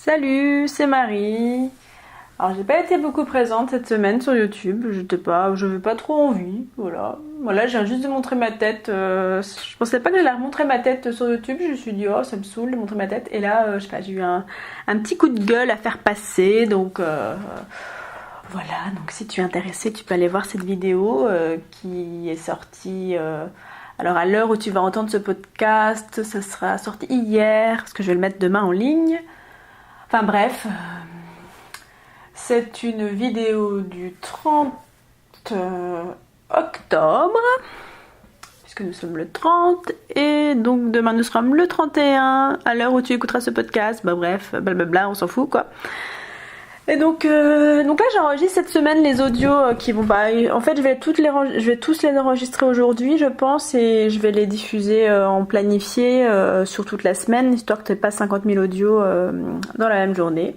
Salut, c'est Marie. Alors j'ai pas été beaucoup présente cette semaine sur YouTube, j'avais pas trop envie, voilà. Voilà, je viens juste de montrer ma tête. Je pensais pas que j'allais remontrer ma tête sur YouTube, je me suis dit oh ça me saoule de montrer ma tête. Et là, je sais pas, j'ai eu un petit coup de gueule à faire passer, donc voilà. Donc si tu es intéressé, tu peux aller voir cette vidéo qui est sortie. Alors à l'heure où tu vas entendre ce podcast, ça sera sorti hier, parce que je vais le mettre demain en ligne. Enfin bref, c'est une vidéo du 30 octobre, puisque nous sommes le 30, et donc demain nous serons le 31, à l'heure où tu écouteras ce podcast, bah bref, blablabla, on s'en fout quoi. Et donc là j'enregistre cette semaine les audios qui vont pas. En fait je vais tous les enregistrer aujourd'hui je pense, et je vais les diffuser en planifié sur toute la semaine, histoire que tu n'aies pas 50 000 audios dans la même journée.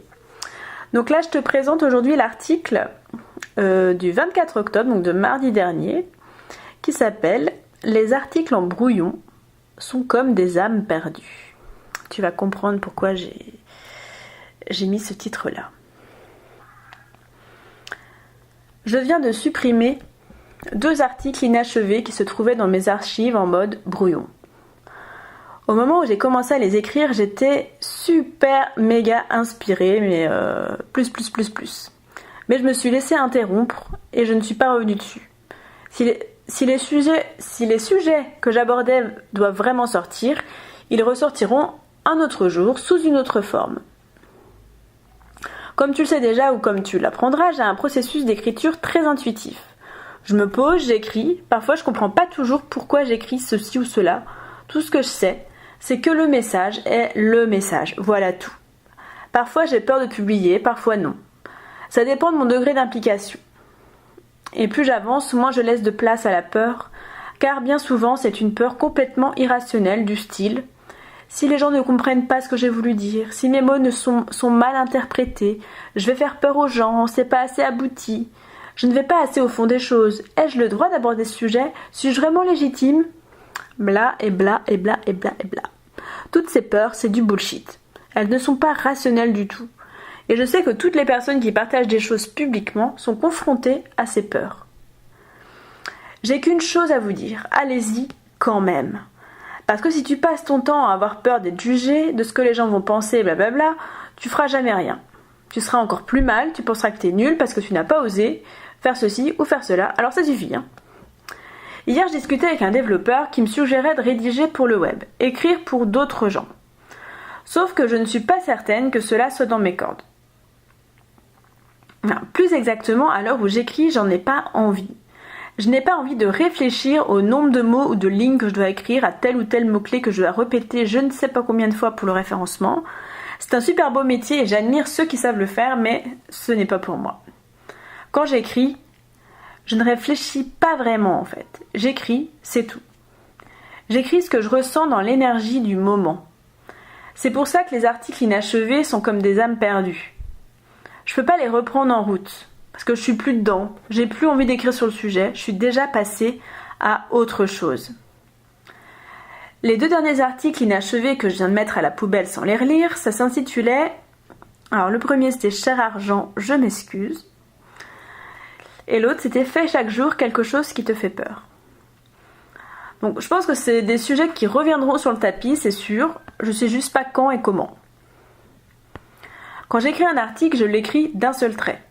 Donc là je te présente aujourd'hui l'article du 24 octobre, donc de mardi dernier, qui s'appelle « Les articles en brouillon sont comme des âmes perdues ». Tu vas comprendre pourquoi j'ai mis ce titre là. Je viens de supprimer 2 articles inachevés qui se trouvaient dans mes archives en mode brouillon. Au moment où j'ai commencé à les écrire, j'étais super méga inspirée, mais plus. Mais je me suis laissée interrompre et je ne suis pas revenue dessus. Si les sujets que j'abordais doivent vraiment sortir, ils ressortiront un autre jour sous une autre forme. Comme tu le sais déjà ou comme tu l'apprendras, j'ai un processus d'écriture très intuitif. Je me pose, j'écris, parfois je comprends pas toujours pourquoi j'écris ceci ou cela. Tout ce que je sais, c'est que le message est le message, voilà tout. Parfois j'ai peur de publier, parfois non. Ça dépend de mon degré d'implication. Et plus j'avance, moins je laisse de place à la peur, car bien souvent c'est une peur complètement irrationnelle du style « si les gens ne comprennent pas ce que j'ai voulu dire, si mes mots sont mal interprétés, je vais faire peur aux gens, c'est pas assez abouti, je ne vais pas assez au fond des choses, ai-je le droit d'aborder ce sujet, suis-je vraiment légitime ?» Bla et bla et bla et bla et bla. Toutes ces peurs, c'est du bullshit. Elles ne sont pas rationnelles du tout. Et je sais que toutes les personnes qui partagent des choses publiquement sont confrontées à ces peurs. J'ai qu'une chose à vous dire, allez-y quand même. Parce que si tu passes ton temps à avoir peur d'être jugé, de ce que les gens vont penser, blablabla, tu feras jamais rien. Tu seras encore plus mal, tu penseras que t'es nul parce que tu n'as pas osé faire ceci ou faire cela, alors ça suffit. Hier, je discutais avec un développeur qui me suggérait de rédiger pour le web, écrire pour d'autres gens. Sauf que je ne suis pas certaine que cela soit dans mes cordes. Enfin, plus exactement, à l'heure où j'écris, j'en ai pas envie. Je n'ai pas envie de réfléchir au nombre de mots ou de lignes que je dois écrire à tel ou tel mot-clé que je dois répéter je ne sais pas combien de fois pour le référencement. C'est un super beau métier et j'admire ceux qui savent le faire, mais ce n'est pas pour moi. Quand j'écris, je ne réfléchis pas vraiment en fait. J'écris, c'est tout. J'écris ce que je ressens dans l'énergie du moment. C'est pour ça que les articles inachevés sont comme des âmes perdues. Je peux pas les reprendre en route. Parce que je suis plus dedans, j'ai plus envie d'écrire sur le sujet, je suis déjà passée à autre chose. Les 2 derniers articles inachevés que je viens de mettre à la poubelle sans les relire, ça s'intitulait... Alors le premier c'était « Cher argent, je m'excuse ». Et l'autre c'était « Fais chaque jour quelque chose qui te fait peur ». Donc je pense que c'est des sujets qui reviendront sur le tapis, c'est sûr, je sais juste pas quand et comment. Quand j'écris un article, je l'écris d'un seul trait.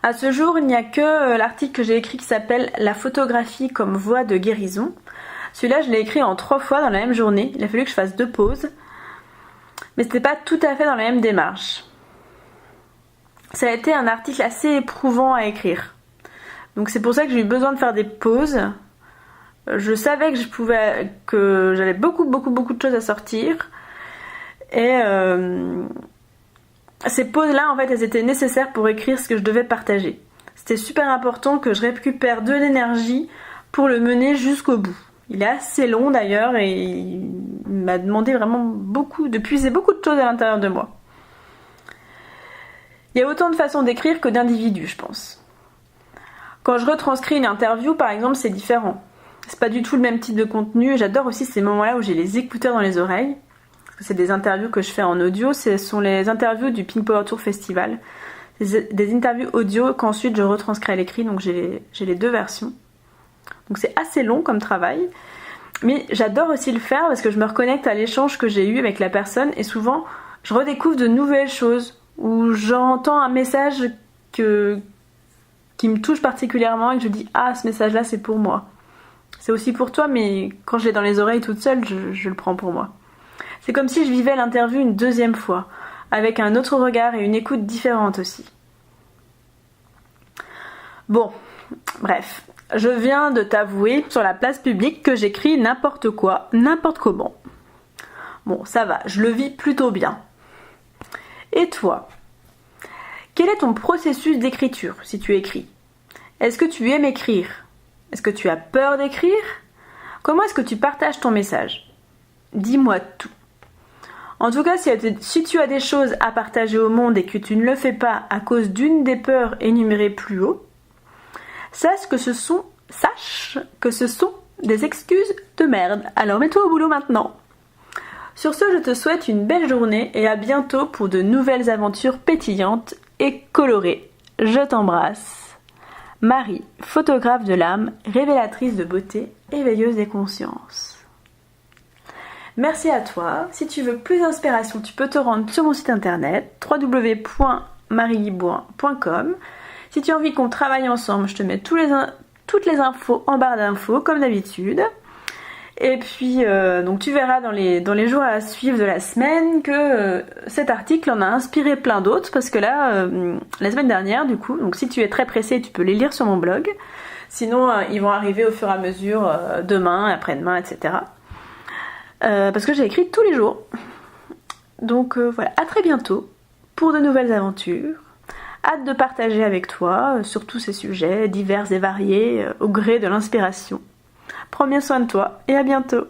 À ce jour, il n'y a que l'article que j'ai écrit qui s'appelle « La photographie comme voie de guérison ». Celui-là, je l'ai écrit en 3 fois dans la même journée. Il a fallu que je fasse 2 pauses. Mais c'était pas tout à fait dans la même démarche. Ça a été un article assez éprouvant à écrire. Donc c'est pour ça que j'ai eu besoin de faire des pauses. Je savais que j'avais beaucoup de choses à sortir. Et... ces pauses-là, en fait, elles étaient nécessaires pour écrire ce que je devais partager. C'était super important que je récupère de l'énergie pour le mener jusqu'au bout. Il est assez long d'ailleurs et il m'a demandé vraiment de puiser beaucoup de choses à l'intérieur de moi. Il y a autant de façons d'écrire que d'individus, je pense. Quand je retranscris une interview, par exemple, c'est différent. C'est pas du tout le même type de contenu. J'adore aussi ces moments-là où j'ai les écouteurs dans les oreilles. que c'est des interviews que je fais en audio, ce sont les interviews du Pink Power Tour Festival. Des interviews audio qu'ensuite je retranscris à l'écrit, donc j'ai les 2 versions. Donc c'est assez long comme travail, mais j'adore aussi le faire parce que je me reconnecte à l'échange que j'ai eu avec la personne et souvent je redécouvre de nouvelles choses ou j'entends un message qui me touche particulièrement et que je dis « Ah, ce message-là, c'est pour moi ». C'est aussi pour toi, mais quand je l'ai dans les oreilles toute seule, je le prends pour moi. C'est comme si je vivais l'interview une 2e fois, avec un autre regard et une écoute différente aussi. Bon, bref, je viens de t'avouer sur la place publique que j'écris n'importe quoi, n'importe comment. Bon, ça va, je le vis plutôt bien. Et toi ? Quel est ton processus d'écriture si tu écris ? Est-ce que tu aimes écrire ? Est-ce que tu as peur d'écrire ? Comment est-ce que tu partages ton message ? Dis-moi tout. En tout cas, si tu as des choses à partager au monde et que tu ne le fais pas à cause d'une des peurs énumérées plus haut, sache que ce sont des excuses de merde. Alors mets-toi au boulot maintenant. Sur ce, je te souhaite une belle journée et à bientôt pour de nouvelles aventures pétillantes et colorées. Je t'embrasse. Marie, photographe de l'âme, révélatrice de beauté, éveilleuse des consciences. Merci à toi. Si tu veux plus d'inspiration, tu peux te rendre sur mon site internet www.marieliboin.com. Si tu as envie qu'on travaille ensemble, je te mets toutes les infos en barre d'infos comme d'habitude. Et puis donc tu verras dans les jours à suivre de la semaine que cet article en a inspiré plein d'autres parce que là la semaine dernière du coup, donc si tu es très pressé tu peux les lire sur mon blog, sinon ils vont arriver au fur et à mesure demain, après-demain, etc. Parce que j'ai écrit tous les jours. Donc voilà, à très bientôt pour de nouvelles aventures. Hâte de partager avec toi sur tous ces sujets divers et variés au gré de l'inspiration. Prends bien soin de toi et à bientôt.